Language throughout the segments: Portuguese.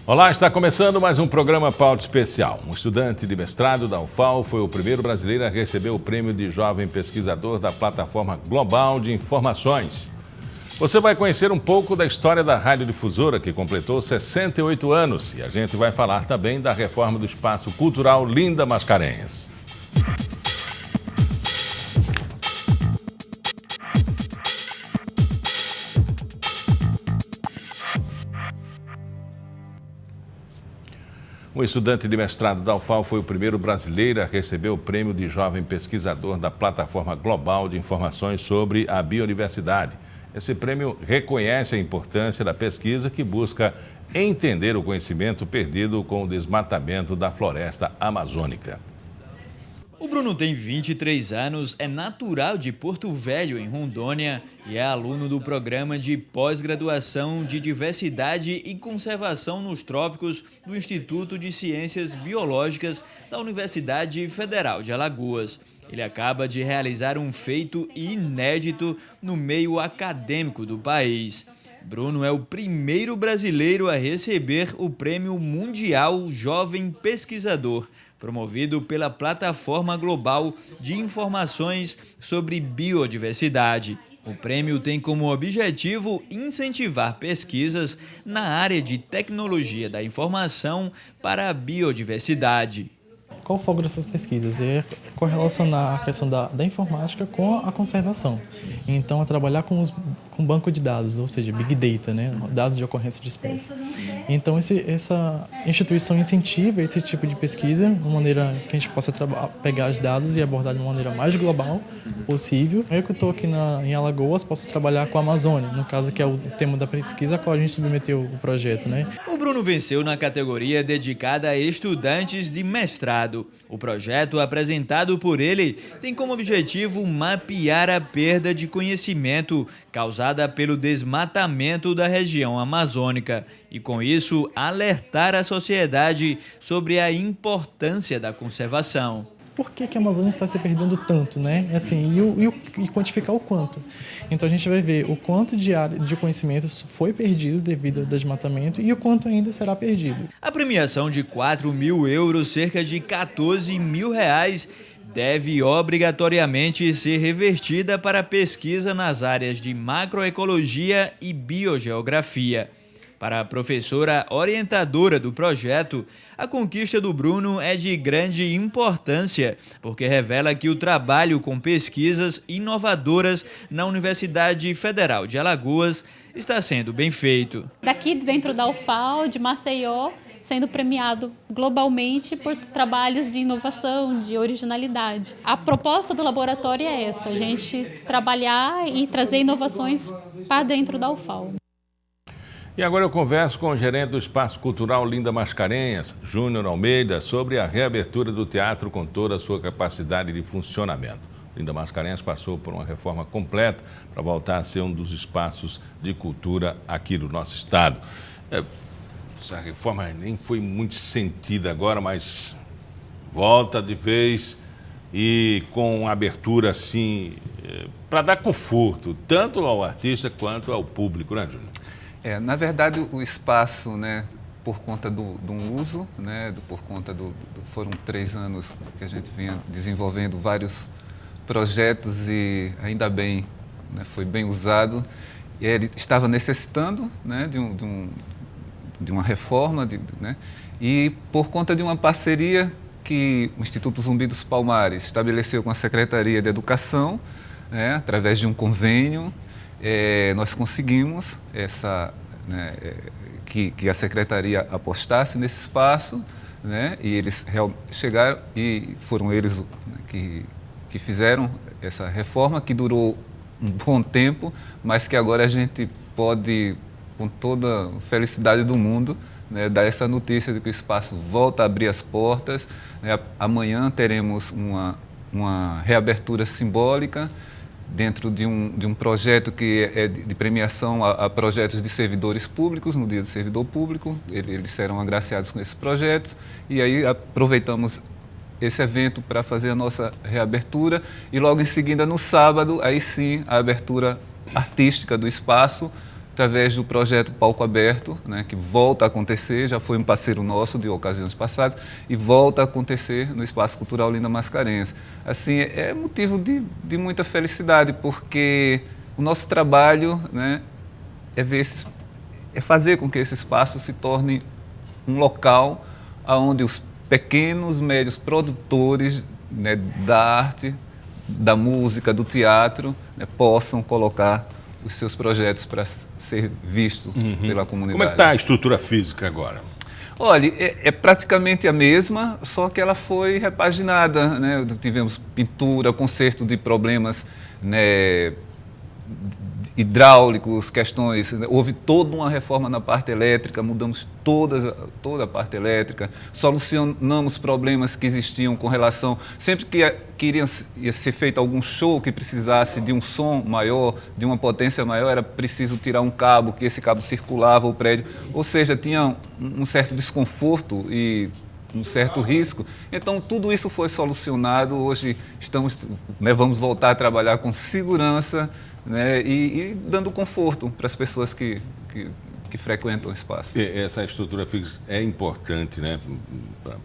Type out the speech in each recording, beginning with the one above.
Olá, está começando mais um programa Pauta Especial. Um estudante de mestrado da UFAL foi o primeiro brasileiro a receber o prêmio de jovem pesquisador da Plataforma Global de Informações. Você vai conhecer um pouco da história da radiodifusora, que completou 68 anos. E a gente vai falar também da reforma do Espaço Cultural Linda Mascarenhas. O estudante de mestrado da UFAL foi o primeiro brasileiro a receber o prêmio de jovem pesquisador da Plataforma Global de Informações sobre a Biodiversidade. Esse prêmio reconhece a importância da pesquisa que busca entender o conhecimento perdido com o desmatamento da floresta amazônica. O Bruno tem 23 anos, é natural de Porto Velho, em Rondônia, e é aluno do programa de pós-graduação de Diversidade e Conservação nos Trópicos do Instituto de Ciências Biológicas da Universidade Federal de Alagoas. Ele acaba de realizar um feito inédito no meio acadêmico do país. Bruno é o primeiro brasileiro a receber o Prêmio Mundial Jovem Pesquisador, promovido pela Plataforma Global de Informações sobre Biodiversidade. O prêmio tem como objetivo incentivar pesquisas na área de tecnologia da informação para a biodiversidade. Qual o foco dessas pesquisas? É correlacionar a questão da informática com a conservação. Então, é trabalhar com banco de dados, ou seja, Big Data, né? Dados de ocorrência de espécies. Então, essa instituição incentiva esse tipo de pesquisa, de maneira que a gente possa pegar os dados e abordar de uma maneira mais global possível. Eu que estou aqui em Alagoas, posso trabalhar com a Amazônia, no caso que é o tema da pesquisa a qual a gente submeteu o projeto, né? O Bruno venceu na categoria dedicada a estudantes de mestrado. O projeto apresentado por ele tem como objetivo mapear a perda de conhecimento causada pelo desmatamento da região amazônica e, com isso, alertar a sociedade sobre a importância da conservação. Por que a Amazônia está se perdendo tanto, né? Assim, e quantificar o quanto. Então a gente vai ver o quanto de área de conhecimento foi perdido devido ao desmatamento e o quanto ainda será perdido. A premiação de 4 mil euros, cerca de 14 mil reais, deve obrigatoriamente ser revertida para pesquisa nas áreas de macroecologia e biogeografia. Para a professora orientadora do projeto, a conquista do Bruno é de grande importância, porque revela que o trabalho com pesquisas inovadoras na Universidade Federal de Alagoas está sendo bem feito. Daqui dentro da UFAL, de Maceió, sendo premiado globalmente por trabalhos de inovação, de originalidade. A proposta do laboratório é essa, a gente trabalhar e trazer inovações para dentro da UFAL. E agora eu converso com o gerente do Espaço Cultural Linda Mascarenhas, Júnior Almeida, sobre a reabertura do teatro com toda a sua capacidade de funcionamento. Linda Mascarenhas passou por uma reforma completa para voltar a ser um dos espaços de cultura aqui do nosso estado. Essa reforma nem foi muito sentida agora, mas volta de vez e com abertura assim, para dar conforto, tanto ao artista quanto ao público, né, Júnior? Na verdade, o espaço, né, por conta do uso, né, foram 3 anos que a gente vinha desenvolvendo vários projetos e ainda bem, né, foi bem usado. E ele estava necessitando, né, de uma reforma, né, e por conta de uma parceria que o Instituto Zumbi dos Palmares estabeleceu com a Secretaria de Educação, né, através de um convênio, nós conseguimos que a Secretaria apostasse nesse espaço, né, e eles chegaram e foram eles, né, que fizeram essa reforma, que durou um bom tempo, mas que agora a gente pode, com toda a felicidade do mundo, né, dar essa notícia de que o espaço volta a abrir as portas. Né, amanhã teremos uma reabertura simbólica, dentro de um projeto que é de premiação a projetos de servidores públicos, no Dia do Servidor Público. Eles serão agraciados com esses projetos e aí aproveitamos esse evento para fazer a nossa reabertura e logo em seguida, no sábado, aí sim, a abertura artística do espaço, através do projeto Palco Aberto, né, que volta a acontecer, já foi um parceiro nosso de ocasiões passadas, e volta a acontecer no Espaço Cultural Linda Mascarenhas. Assim, é motivo de muita felicidade, porque o nosso trabalho, né, é fazer com que esse espaço se torne um local onde os pequenos, médios produtores, né, da arte, da música, do teatro, né, possam colocar os seus projetos para ser visto pela comunidade. Como é que está a estrutura física agora? Olha, é praticamente a mesma, só que ela foi repaginada, né? Tivemos pintura, conserto de problemas, né, hidráulicos, questões, né? Houve toda uma reforma na parte elétrica, mudamos toda a parte elétrica, solucionamos problemas que existiam com relação, sempre que ia ser feito algum show que precisasse de um som maior, de uma potência maior, era preciso tirar um cabo, que esse cabo circulava o prédio, ou seja, tinha um certo desconforto e um certo risco. Então, tudo isso foi solucionado. Hoje vamos voltar a trabalhar com segurança, né, e dando conforto para as pessoas que frequentam o espaço. Essa estrutura fixa é importante, né,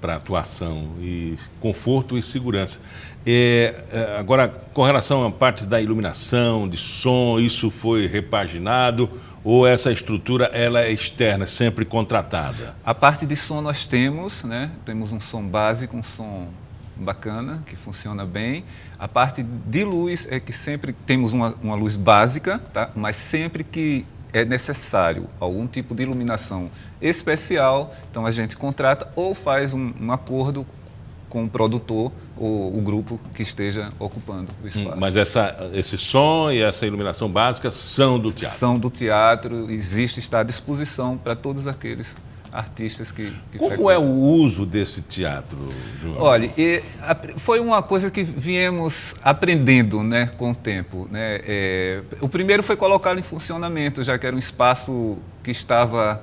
para atuação e conforto e segurança. Agora, com relação à parte da iluminação, de som, isso foi repaginado ou essa estrutura ela é externa, sempre contratada? A parte de som nós temos, né, temos um som básico, um som bacana, que funciona bem. A parte de luz é que sempre temos uma luz básica, tá? Mas sempre que é necessário algum tipo de iluminação especial, então a gente contrata ou faz um acordo com o produtor ou o grupo que esteja ocupando o espaço. Mas esse som e essa iluminação básica são do teatro? São do teatro, está à disposição para todos aqueles artistas que Como frequentam. é o uso desse teatro, João? Olha, foi uma coisa que viemos aprendendo, né, com o tempo, né? O primeiro foi colocá-lo em funcionamento, já que era um espaço que estava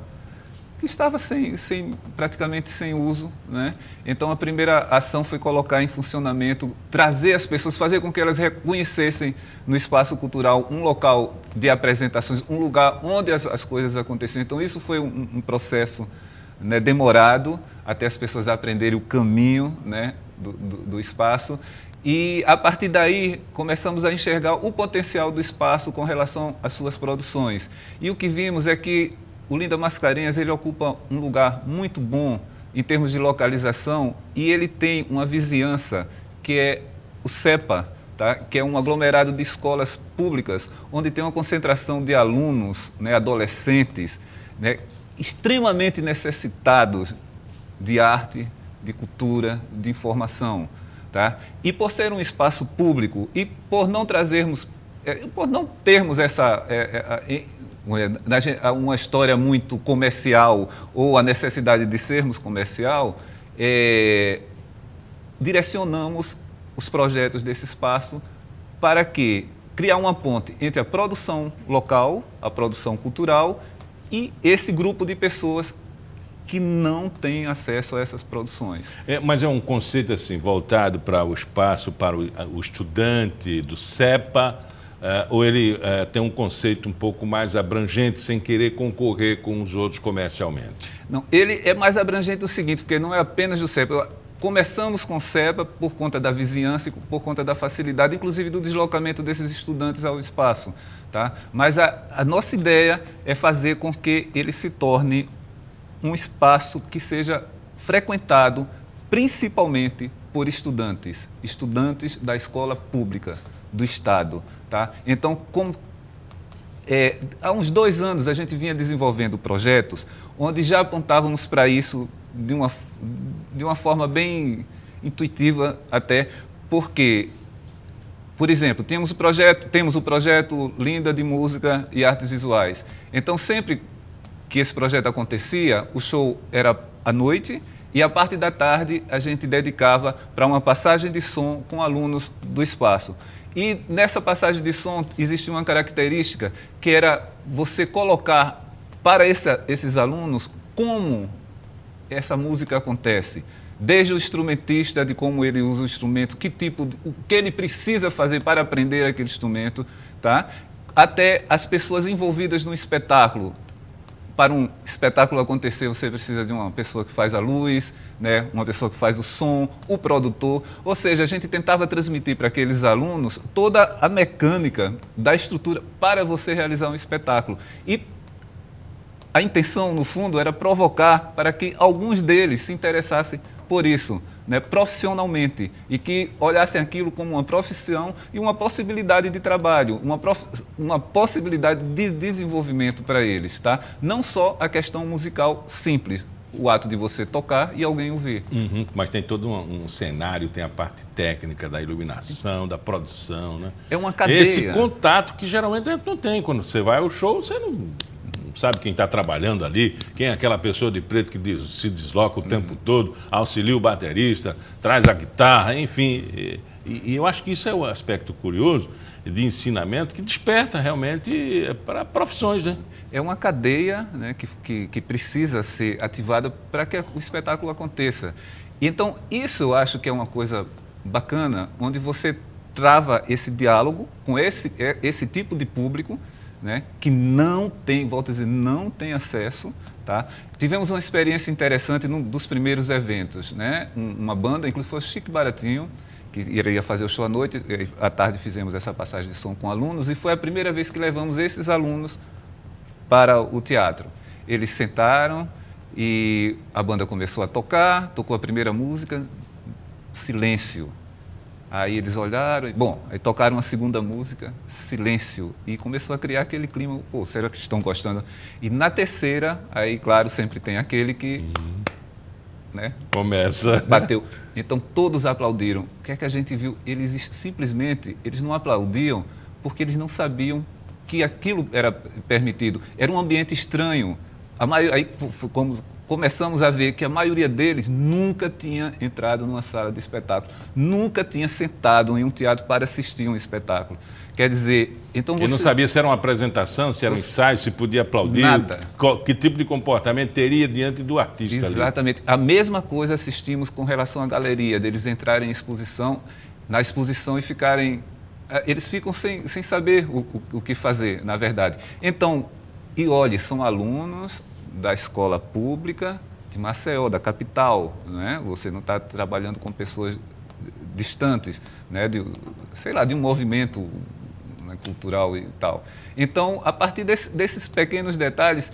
praticamente sem uso, né? Então a primeira ação foi colocar em funcionamento, trazer as pessoas, fazer com que elas reconhecessem no espaço cultural um local de apresentações, um lugar onde as coisas aconteciam. Então isso foi um processo, né, demorado até as pessoas aprenderem o caminho, né, do espaço. E, a partir daí, começamos a enxergar o potencial do espaço com relação às suas produções. E o que vimos é que o Linda Mascarenhas ele ocupa um lugar muito bom em termos de localização e ele tem uma vizinhança que é o CEPA, tá? Que é um aglomerado de escolas públicas, onde tem uma concentração de alunos, né, adolescentes, né, extremamente necessitados de arte, de cultura, de informação. Tá? E por ser um espaço público e por não termos uma história muito comercial ou a necessidade de sermos comercial, direcionamos os projetos desse espaço para criar uma ponte entre a produção local, a produção cultural e esse grupo de pessoas que não tem acesso a essas produções. Mas é um conceito assim, voltado para o espaço, para o estudante do CEPA, ou ele tem um conceito um pouco mais abrangente, sem querer concorrer com os outros comercialmente? Não, ele é mais abrangente o seguinte, porque não é apenas do CEPA. Começamos com o CEPA por conta da vizinhança e por conta da facilidade, inclusive do deslocamento desses estudantes ao espaço. Tá? Mas a nossa ideia é fazer com que ele se torne um espaço que seja frequentado principalmente por estudantes da escola pública do Estado. Tá? Então, há uns 2 anos a gente vinha desenvolvendo projetos onde já apontávamos para isso de uma forma bem intuitiva até, porque, por exemplo, temos o projeto Linda de Música e Artes Visuais. Então, sempre que esse projeto acontecia, o show era à noite e a parte da tarde a gente dedicava para uma passagem de som com alunos do espaço. E nessa passagem de som existia uma característica que era você colocar para esses alunos como essa música acontece. Desde o instrumentista, de como ele usa o instrumento, o que ele precisa fazer para aprender aquele instrumento, tá? até as pessoas envolvidas no espetáculo. Para um espetáculo acontecer, você precisa de uma pessoa que faz a luz, né? Uma pessoa que faz o som, o produtor. Ou seja, a gente tentava transmitir para aqueles alunos toda a mecânica da estrutura para você realizar um espetáculo. E a intenção, no fundo, era provocar para que alguns deles se interessassem por isso, né, profissionalmente, e que olhassem aquilo como uma profissão e uma possibilidade de trabalho, uma possibilidade de desenvolvimento para eles, tá? Não só a questão musical simples, o ato de você tocar e alguém ouvir. Uhum, mas tem todo um cenário, tem a parte técnica da iluminação, da produção, né? É uma cadeia. Esse contato que geralmente a gente não tem. Quando você vai ao show, você não sabe quem está trabalhando ali, quem é aquela pessoa de preto que se desloca o tempo todo, auxilia o baterista, traz a guitarra, enfim. E eu acho que isso é um aspecto curioso de ensinamento que desperta realmente para profissões, né? É uma cadeia, né, que precisa ser ativada para que o espetáculo aconteça. E então, isso eu acho que é uma coisa bacana, onde você trava esse diálogo com esse tipo de público, né, que não tem, volto a dizer, não tem acesso. Tá? Tivemos uma experiência interessante num dos primeiros eventos, né? Uma banda, inclusive foi o Chique Baratinho, que iria fazer o show à noite, à tarde fizemos essa passagem de som com alunos, e foi a primeira vez que levamos esses alunos para o teatro. Eles sentaram e a banda começou a tocar, tocou a primeira música, silêncio. Aí eles olharam, aí tocaram a segunda música, silêncio, e começou a criar aquele clima, pô, será que estão gostando? E na terceira, aí, claro, sempre tem aquele que, né, começa, bateu. Então, todos aplaudiram. O que é que a gente viu? Eles simplesmente, eles não aplaudiam porque eles não sabiam que aquilo era permitido. Era um ambiente estranho. Aí começamos a ver que a maioria deles nunca tinha entrado numa sala de espetáculo, nunca tinha sentado em um teatro para assistir um espetáculo. Quer dizer, então você... Eu não sabia se era uma apresentação, se era um ensaio, se podia aplaudir, nada. Que tipo de comportamento teria diante do artista. Exatamente. Ali. A mesma coisa assistimos com relação à galeria, deles entrarem na exposição e ficarem... Eles ficam sem saber o que fazer, na verdade. Então, e olhe, são alunos da escola pública de Maceió, da capital, né? Você não está trabalhando com pessoas distantes, né? De um movimento, né, cultural e tal. Então, a partir desses pequenos detalhes,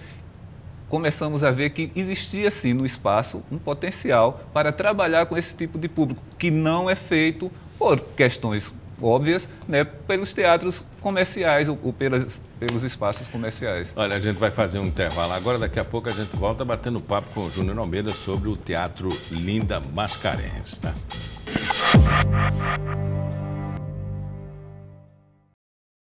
começamos a ver que existia, sim, no espaço um potencial para trabalhar com esse tipo de público, que não é feito por questões óbvias, né, pelos teatros comerciais ou pelos espaços comerciais. Olha, a gente vai fazer um intervalo agora, daqui a pouco a gente volta batendo papo com o Júnior Almeida sobre o Teatro Linda Mascarenhas, tá?